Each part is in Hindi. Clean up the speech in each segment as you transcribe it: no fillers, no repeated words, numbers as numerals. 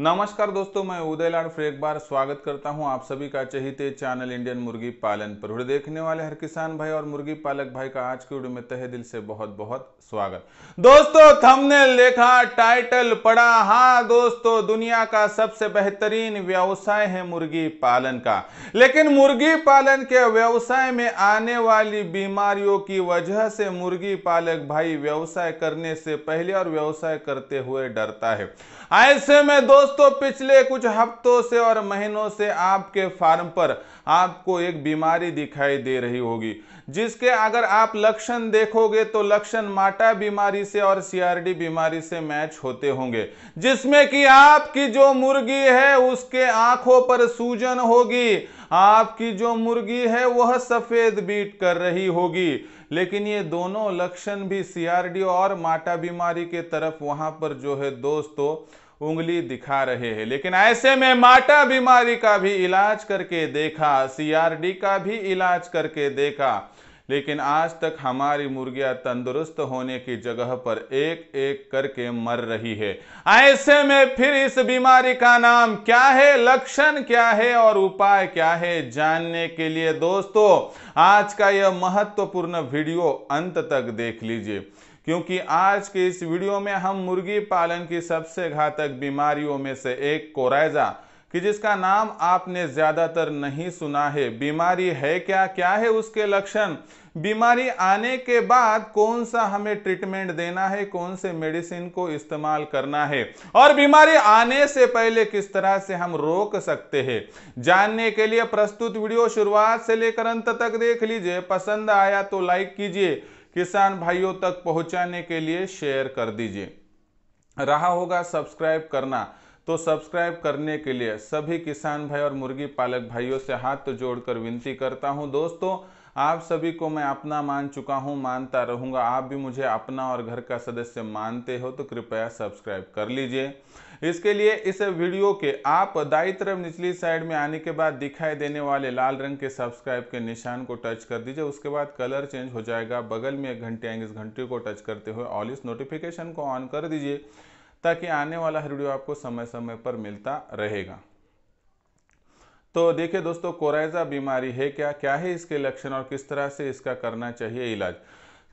नमस्कार दोस्तों, मैं उदय लाड फिर एक बार स्वागत करता हूं आप सभी का चहीते चैनल इंडियन मुर्गी पालन पर। वीडियो देखने वाले हर किसान भाई और मुर्गी पालक भाई का आज की वीडियो में तहे दिल से बहुत बहुत स्वागत। दोस्तों थंबनेल देखा, टाइटल पढ़ा। हाँ दोस्तों, दुनिया का सबसे बेहतरीन व्यवसाय है मुर्गी पालन का, लेकिन मुर्गी पालन के व्यवसाय में आने वाली बीमारियों की वजह से मुर्गी पालक भाई व्यवसाय करने से पहले और व्यवसाय करते हुए डरता है। ऐसे में दोस्तों पिछले कुछ हफ्तों से और महीनों से आपके फार्म पर आपको एक बीमारी दिखाई दे रही होगी, जिसके अगर आप लक्षण देखोगे तो लक्षण माटा बीमारी से और सीआरडी बीमारी से मैच होते होंगे, जिसमें कि आपकी जो मुर्गी है उसके आंखों पर सूजन होगी, आपकी जो मुर्गी है वह सफेद बीट कर रही होगी। लेकिन ये दोनों लक्षण भी सीआरडी और माटा बीमारी के तरफ वहां पर जो है दोस्तों उंगली दिखा रहे हैं। लेकिन ऐसे में माटा बीमारी का भी इलाज करके देखा, सीआरडी का भी इलाज करके देखा, लेकिन आज तक हमारी मुर्गियां तंदुरुस्त होने की जगह पर एक एक करके मर रही है। ऐसे में फिर इस बीमारी का नाम क्या है, लक्षण क्या है और उपाय क्या है, जानने के लिए दोस्तों आज का यह महत्वपूर्ण वीडियो अंत तक देख लीजिए, क्योंकि आज के इस वीडियो में हम मुर्गी पालन की सबसे घातक बीमारियों में से एक कोराइजा, कि जिसका नाम आपने ज्यादातर नहीं सुना है। बीमारी है क्या, क्या है उसके लक्षण, बीमारी आने के बाद कौन सा हमें ट्रीटमेंट देना है, कौन से मेडिसिन को इस्तेमाल करना है, और बीमारी आने से पहले किस तरह से हम रोक सकते हैं, जानने के लिए प्रस्तुत वीडियो शुरुआत से लेकर अंत तक देख लीजिए। पसंद आया तो लाइक कीजिए, किसान भाइयों तक पहुंचाने के लिए शेयर कर दीजिए। रहा होगा सब्सक्राइब करना, तो सब्सक्राइब करने के लिए सभी किसान भाई और मुर्गी पालक भाइयों से हाथ जोड़कर विनती करता हूं। दोस्तों आप सभी को मैं अपना मान चुका हूं, मानता रहूंगा, आप भी मुझे अपना और घर का सदस्य मानते हो तो कृपया सब्सक्राइब कर लीजिए। इसके लिए इस वीडियो के आप दाईं तरफ निचली साइड में आने के बाद दिखाई देने वाले लाल रंग के सब्सक्राइब के निशान को टच कर दीजिए। उसके बाद कलर चेंज हो जाएगा, बगल में एक घंटी आएंगे, इस घंटी को टच करते हुए ऑल इस नोटिफिकेशन को ऑन कर दीजिए, ताकि आने वाला हर वीडियो आपको समय समय पर मिलता रहेगा। तो देखिए दोस्तों, कोराइजा बीमारी है क्या, क्या है इसके लक्षण और किस तरह से इसका करना चाहिए इलाज।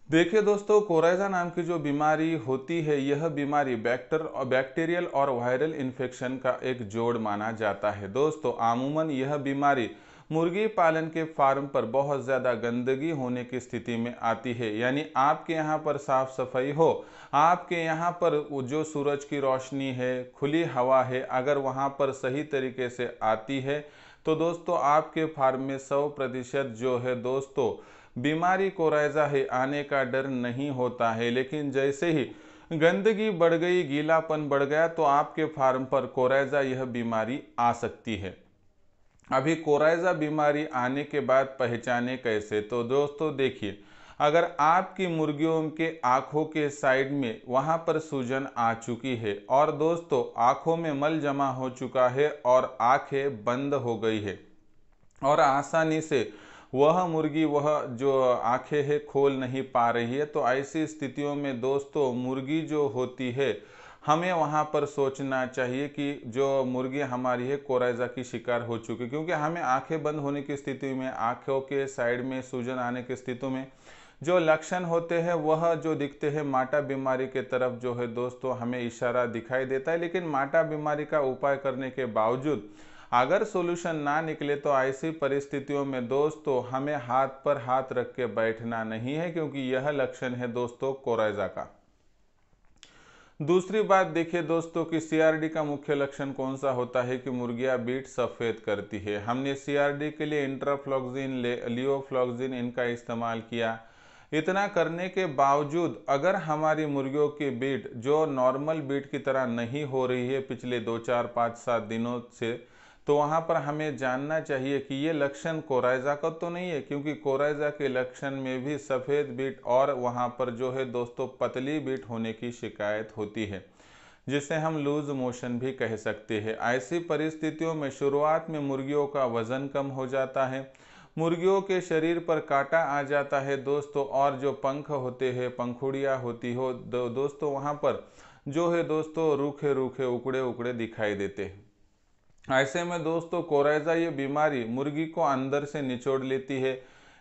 देखिए दोस्तों, कोराइजा नाम की जो बीमारी होती है, यह बीमारी बैक्टीरियल और वायरल इन्फेक्शन का एक जोड़ माना जाता है। दोस्तों आमूमन यह बीमारी मुर्गी पालन के फार्म पर बहुत ज़्यादा गंदगी होने की स्थिति में आती है, यानी आपके यहाँ पर साफ सफाई हो, आपके यहाँ पर जो सूरज की रोशनी है, खुली हवा है, अगर वहाँ पर सही तरीके से आती है तो दोस्तों आपके फार्म में 100% जो है दोस्तों बीमारी कोराइजा है आने का डर नहीं होता है। लेकिन जैसे ही गंदगी बढ़ गई, गीलापन बढ़ गया, तो आपके फार्म पर कोराइजा यह बीमारी आ सकती है। अभी कोराइजा बीमारी आने के बाद पहचाने कैसे, तो दोस्तों देखिए, अगर आपकी मुर्गियों के आंखों के साइड में वहां पर सूजन आ चुकी है और दोस्तों आंखों में मल जमा हो चुका है और आंखें बंद हो गई है और आसानी से वह मुर्गी वह जो आंखें है खोल नहीं पा रही है, तो ऐसी स्थितियों में दोस्तों मुर्गी जो होती है, हमें वहां पर सोचना चाहिए कि जो मुर्गी हमारी है कोराइजा की शिकार हो चुकी है। क्योंकि हमें आंखें बंद होने की स्थिति में, आंखों के साइड में सूजन आने की स्थिति में जो लक्षण होते हैं वह जो दिखते हैं माटा बीमारी के तरफ जो है दोस्तों हमें इशारा दिखाई देता है। लेकिन माटा बीमारी का उपाय करने के बावजूद अगर सॉल्यूशन ना निकले तो ऐसी परिस्थितियों में दोस्तों हमें हाथ पर हाथ रख के बैठना नहीं है, क्योंकि यह लक्षण है दोस्तों कोराइजा का। दूसरी बात देखिए दोस्तों कि सीआरडी का मुख्य लक्षण कौन सा होता है कि मुर्गियां बीट सफेद करती है। हमने सीआरडी के लिए इंट्राफ्लॉक्सिन, लियोफ्लॉक्सिन इनका इस्तेमाल किया। इतना करने के बावजूद अगर हमारी मुर्गियों की बीट जो नॉर्मल बीट की तरह नहीं हो रही है पिछले 2, 4, 5, 7 दिनों से, तो वहाँ पर हमें जानना चाहिए कि ये लक्षण कोराइजा का तो नहीं है, क्योंकि कोराइजा के लक्षण में भी सफ़ेद बीट और वहाँ पर जो है दोस्तों पतली बीट होने की शिकायत होती है, जिसे हम लूज मोशन भी कह सकते हैं। ऐसी परिस्थितियों में शुरुआत में मुर्गियों का वजन कम हो जाता है, मुर्गियों के शरीर पर कांटा आ जाता है दोस्तों, और जो पंख होते हैं, पंखुड़ियाँ होती हो दोस्तों, वहाँ पर जो है दोस्तों रूखे रूखे उकड़े उकड़े दिखाई देते हैं। ऐसे में दोस्तों कोराइजा ये बीमारी मुर्गी को अंदर से निचोड़ लेती है।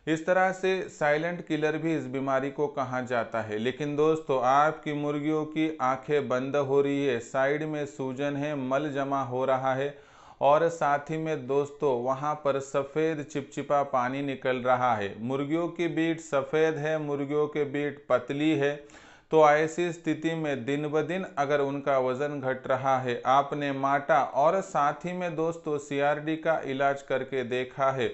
इस तरह से साइलेंट किलर भी इस बीमारी को कहा जाता है। लेकिन दोस्तों आपकी मुर्गियों की आंखें बंद हो रही है, साइड में सूजन है, मल जमा हो रहा है और साथ ही में दोस्तों वहां पर सफ़ेद चिपचिपा पानी निकल रहा है। मुर्गियों की बीट सफ़ेद है, मुर्गियों की बीट पतली है। तो ऐसी स्थिति में दिन ब दिन अगर उनका वज़न घट रहा है, आपने माटा और साथ ही में दोस्तों CRD का इलाज करके देखा है,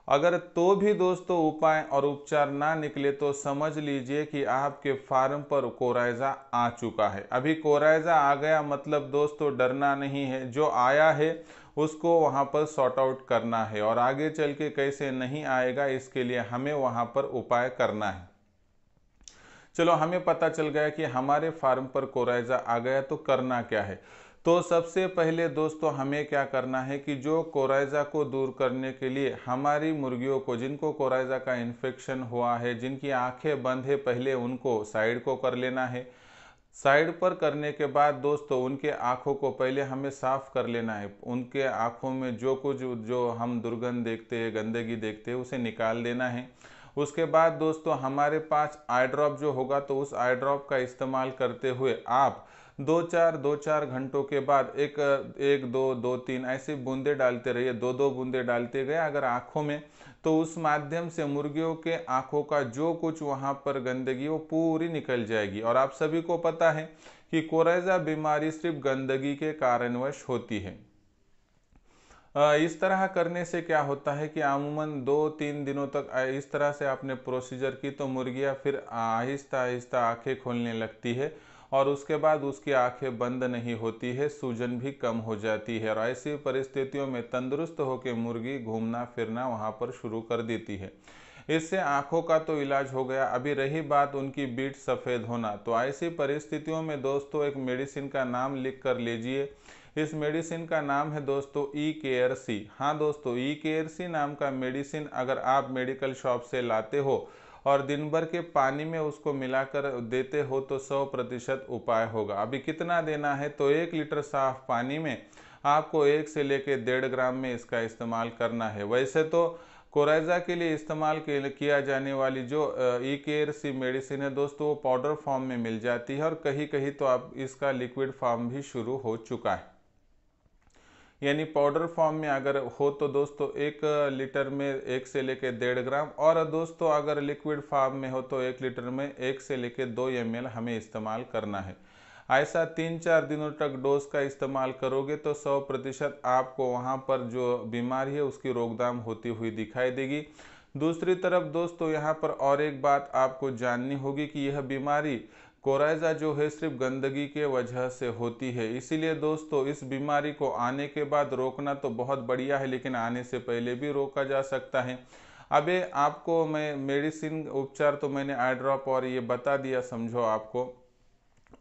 अगर तो भी दोस्तों उपाय और उपचार ना निकले तो समझ लीजिए कि आपके फार्म पर कोराइजा आ चुका है। अभी कोराइजा आ गया मतलब दोस्तों डरना नहीं है, जो आया है उसको वहां पर सॉर्ट आउट करना है और आगे चल के कैसे नहीं आएगा इसके लिए हमें वहां पर उपाय करना है। चलो हमें पता चल गया कि हमारे फार्म पर कोराइजा आ गया तो करना क्या है। तो सबसे पहले दोस्तों हमें क्या करना है कि जो कोराइजा को दूर करने के लिए हमारी मुर्गियों को, जिनको कोराइजा का इन्फेक्शन हुआ है, जिनकी आंखें बंद है, पहले उनको साइड को कर लेना है। साइड पर करने के बाद दोस्तों उनके आँखों को पहले हमें साफ कर लेना है। उनके आँखों में जो कुछ जो हम दुर्गंध देखते हैं, गंदगी देखते हैं, उसे निकाल देना है। उसके बाद दोस्तों हमारे पास आई ड्रॉप जो होगा तो उस आई ड्रॉप का इस्तेमाल करते हुए आप दो चार घंटों के बाद एक दो तीन ऐसी बूंदे डालते रहिए। दो बूंदे डालते गए अगर आँखों में, तो उस माध्यम से मुर्गियों के आंखों का जो कुछ वहां पर गंदगी वो पूरी निकल जाएगी। और आप सभी को पता है कि कोराइजा बीमारी सिर्फ गंदगी के कारणवश होती है। इस तरह करने से क्या होता है कि अमूमन 2-3 दिनों तक इस तरह से आपने प्रोसीजर की तो मुर्गियां फिर आहिस्ता आहिस्ता आंखें खोलने लगती है और उसके बाद उसकी आंखें बंद नहीं होती है, सूजन भी कम हो जाती है और ऐसी परिस्थितियों में तंदुरुस्त होकर मुर्गी घूमना फिरना वहां पर शुरू कर देती है। इससे आंखों का तो इलाज हो गया। अभी रही बात उनकी बीट सफ़ेद होना, तो ऐसी परिस्थितियों में दोस्तों एक मेडिसिन का नाम लिख कर लीजिए। इस मेडिसिन का नाम है दोस्तों EKRC। हाँ दोस्तों, EKRC नाम का मेडिसिन अगर आप मेडिकल शॉप से लाते हो और दिन भर के पानी में उसको मिलाकर देते हो तो 100% उपाय होगा। अभी कितना देना है, तो 1 लीटर साफ पानी में आपको 1 से लेकर 1.5 ग्राम में इसका इस्तेमाल करना है। वैसे तो कोराइजा के लिए इस्तेमाल किया जाने वाली जो EKRC मेडिसिन है दोस्तों वो पाउडर फॉर्म में मिल जाती है और कहीं कहीं तो आप इसका लिक्विड फॉर्म भी शुरू हो चुका है। यानी पाउडर फॉर्म में अगर हो तो दोस्तों 1 लीटर में 1 से लेकर 1.5 ग्राम, और दोस्तों अगर लिक्विड फॉर्म में हो तो 1 लीटर में 1 से लेकर 2 ml हमें इस्तेमाल करना है। ऐसा 3-4 दिनों तक डोज का इस्तेमाल करोगे तो 100% आपको वहाँ पर जो बीमारी है उसकी रोकथाम होती हुई दिखाई देगी। दूसरी तरफ दोस्तों यहाँ पर और एक बात आपको जाननी होगी कि यह बीमारी कोराइजा जो है सिर्फ गंदगी के वजह से होती है। इसीलिए दोस्तों इस बीमारी को आने के बाद रोकना तो बहुत बढ़िया है, लेकिन आने से पहले भी रोका जा सकता है। अबे आपको मैं मेडिसिन उपचार तो मैंने आई ड्रॉप और ये बता दिया, समझो आपको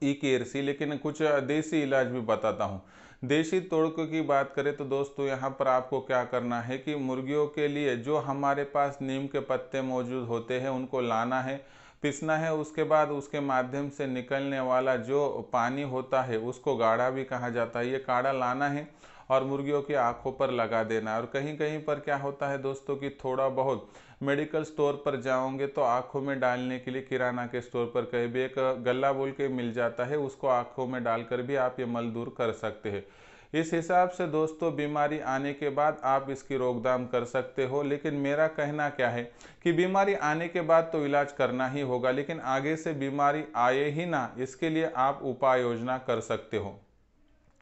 EKRC, लेकिन कुछ देसी इलाज भी बताता हूँ। देसी तोड़कों की बात करें तो दोस्तों यहाँ पर आपको क्या करना है कि मुर्गियों के लिए जो हमारे पास नीम के पत्ते मौजूद होते हैं उनको लाना है, पिसना है। उसके बाद उसके माध्यम से निकलने वाला जो पानी होता है उसको गाढ़ा भी कहा जाता है, ये काढ़ा लाना है और मुर्गियों की आंखों पर लगा देना है। और कहीं कहीं पर क्या होता है दोस्तों कि थोड़ा बहुत मेडिकल स्टोर पर जाओगे तो आंखों में डालने के लिए किराना के स्टोर पर कहीं भी एक गल्ला बोल के मिल जाता है, उसको आंखों में डालकर भी आप ये मल दूर कर सकते हैं। इस हिसाब से दोस्तों बीमारी आने के बाद आप इसकी रोकथाम कर सकते हो। लेकिन मेरा कहना क्या है कि बीमारी आने के बाद तो इलाज करना ही होगा, लेकिन आगे से बीमारी आए ही ना, इसके लिए आप उपाय योजना कर सकते हो।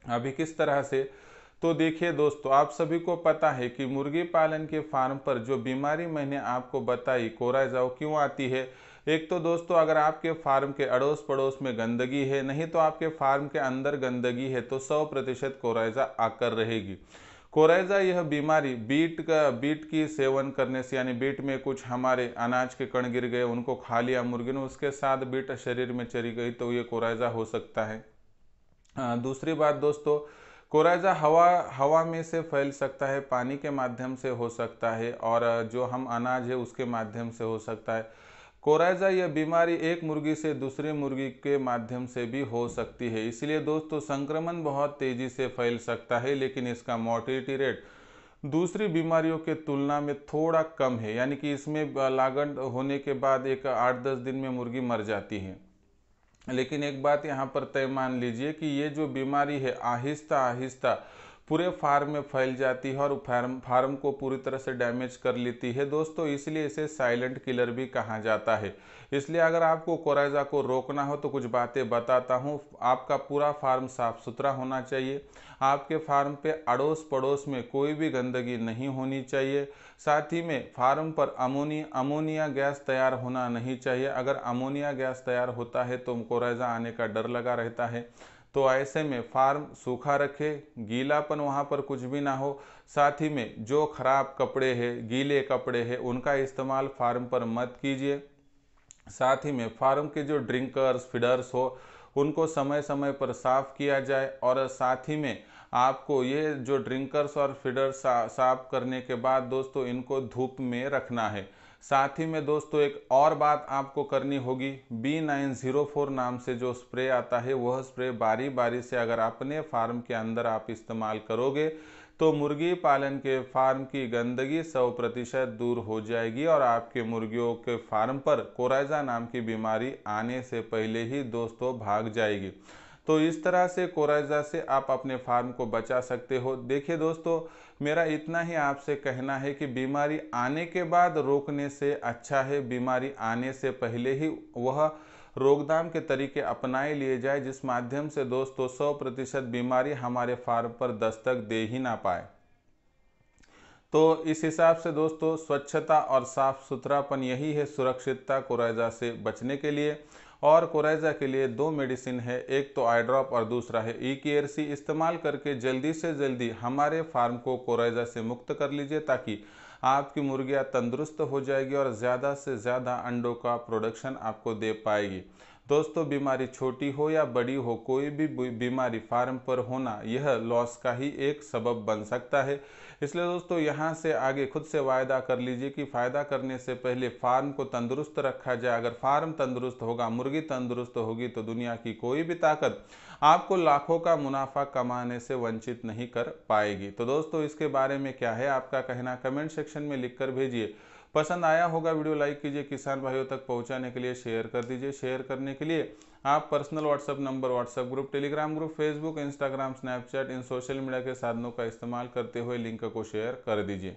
अभी किस तरह से, तो देखिए दोस्तों, आप सभी को पता है कि मुर्गी पालन के फार्म पर जो बीमारी मैंने आपको बताई कोराइजा क्यों आती है। एक तो दोस्तों अगर आपके फार्म के अड़ोस पड़ोस में गंदगी है, नहीं तो आपके फार्म के अंदर गंदगी है, तो 100% कोराइजा आकर रहेगी। कोराइजा यह बीमारी बीट की सेवन करने से, यानी बीट में कुछ हमारे अनाज के कण गिर गए, उनको खा लिया मुर्गी ने, उसके साथ बीट शरीर में चली गई तो ये कोराइजा हो सकता है। दूसरी बात दोस्तों, कोराइजा हवा में से फैल सकता है, पानी के माध्यम से हो सकता है, और जो हम अनाज है उसके माध्यम से हो सकता है। कोराइजा यह बीमारी एक मुर्गी से दूसरे मुर्गी के माध्यम से भी हो सकती है, इसलिए दोस्तों संक्रमण बहुत तेजी से फैल सकता है, लेकिन इसका मोर्टेलिटी रेट दूसरी बीमारियों के तुलना में थोड़ा कम है। यानी कि इसमें लागण होने के बाद एक 8-10 दिन में मुर्गी मर जाती है। लेकिन एक बात यहाँ पर तय मान लीजिए कि ये जो बीमारी है आहिस्ता आहिस्ता पूरे फार्म में फैल जाती है और फार्म को पूरी तरह से डैमेज कर लेती है दोस्तों, इसलिए इसे साइलेंट किलर भी कहा जाता है। इसलिए अगर आपको कोराइजा को रोकना हो तो कुछ बातें बताता हूँ। आपका पूरा फार्म साफ सुथरा होना चाहिए, आपके फार्म पे अड़ोस पड़ोस में कोई भी गंदगी नहीं होनी चाहिए, साथ ही में फार्म पर अमोनिया गैस तैयार होना नहीं चाहिए। अगर अमोनिया गैस तैयार होता है तो कोराइजा आने का डर लगा रहता है। तो ऐसे में फार्म सूखा रखे, गीलापन वहाँ पर कुछ भी ना हो। साथ ही में जो खराब कपड़े हैं, गीले कपड़े हैं, उनका इस्तेमाल फार्म पर मत कीजिए। साथ ही में फार्म के जो ड्रिंकर्स फीडर्स हो उनको समय समय पर साफ़ किया जाए। और साथ ही में आपको ये जो ड्रिंकर्स और फीडर्स साफ करने के बाद दोस्तों इनको धूप में रखना है। साथ ही में दोस्तों एक और बात आपको करनी होगी, B904 नाम से जो स्प्रे आता है वह स्प्रे बारी बारी से अगर अपने फार्म के अंदर आप इस्तेमाल करोगे तो मुर्गी पालन के फार्म की गंदगी 100% दूर हो जाएगी और आपके मुर्गियों के फार्म पर कोराइजा नाम की बीमारी आने से पहले ही दोस्तों भाग जाएगी। तो इस तरह से कोराइजा से आप अपने फार्म को बचा सकते हो। देखिए दोस्तों, मेरा इतना ही आपसे कहना है कि बीमारी आने के बाद रोकने से अच्छा है बीमारी आने से पहले ही वह रोकथाम के तरीके अपनाए लिए जाए, जिस माध्यम से दोस्तों 100% बीमारी हमारे फार्म पर दस्तक दे ही ना पाए। तो इस हिसाब से दोस्तों स्वच्छता और साफ सुथरापन यही है सुरक्षितता कोराइजा से बचने के लिए। और कोराइजा के लिए 2 मेडिसिन है, एक तो आई ड्रॉप और दूसरा है EKRC। इस्तेमाल करके जल्दी से जल्दी हमारे फार्म को कोराइजा से मुक्त कर लीजिए ताकि आपकी मुर्गियाँ तंदुरुस्त हो जाएगी और ज़्यादा से ज़्यादा अंडों का प्रोडक्शन आपको दे पाएगी। दोस्तों बीमारी छोटी हो या बड़ी हो, कोई भी बीमारी फार्म पर होना यह लॉस का ही एक सबब बन सकता है। इसलिए दोस्तों यहाँ से आगे खुद से वायदा कर लीजिए कि फ़ायदा करने से पहले फार्म को तंदुरुस्त रखा जाए। अगर फार्म तंदुरुस्त होगा, मुर्गी तंदुरुस्त होगी तो दुनिया की कोई भी ताकत आपको लाखों का मुनाफा कमाने से वंचित नहीं कर पाएगी। तो दोस्तों इसके बारे में क्या है आपका कहना, कमेंट सेक्शन में लिखकर भेजिए। पसंद आया होगा वीडियो लाइक कीजिए, किसान भाइयों तक पहुंचाने के लिए शेयर कर दीजिए। शेयर करने के लिए आप personal WhatsApp number, WhatsApp group, Telegram group, Facebook, Instagram, Snapchat इन सोशल मीडिया के साधनों का इस्तेमाल करते हुए लिंक को शेयर कर दीजिए।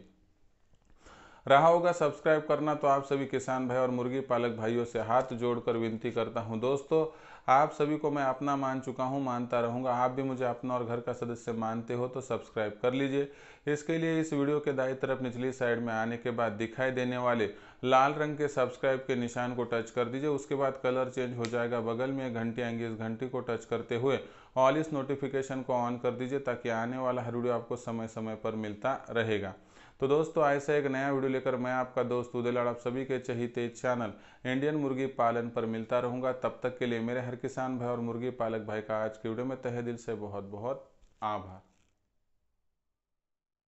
रहा होगा सब्सक्राइब करना तो आप सभी किसान भाई और मुर्गी पालक भाइयों से हाथ जोड़कर विनती करता हूं। दोस्तों आप सभी को मैं अपना मान चुका हूं, मानता रहूंगा। आप भी मुझे अपना और घर का सदस्य मानते हो तो सब्सक्राइब कर लीजिए। इसके लिए इस वीडियो के दाईं तरफ निचली साइड में आने के बाद दिखाई देने वाले लाल रंग के सब्सक्राइब के निशान को टच कर दीजिए। उसके बाद कलर चेंज हो जाएगा, बगल में घंटी आएंगी, इस घंटी को टच करते हुए ऑल इस नोटिफिकेशन को ऑन कर दीजिए ताकि आने वाला हर वीडियो आपको समय समय पर मिलता रहेगा। तो दोस्तों ऐसा एक नया वीडियो लेकर मैं आपका दोस्त उदय लाड आप सभी के चहीते चैनल इंडियन मुर्गी पालन पर मिलता रहूंगा। तब तक के लिए मेरे हर किसान भाई और मुर्गी पालक भाई का आज के वीडियो में तहे दिल से बहुत बहुत आभार।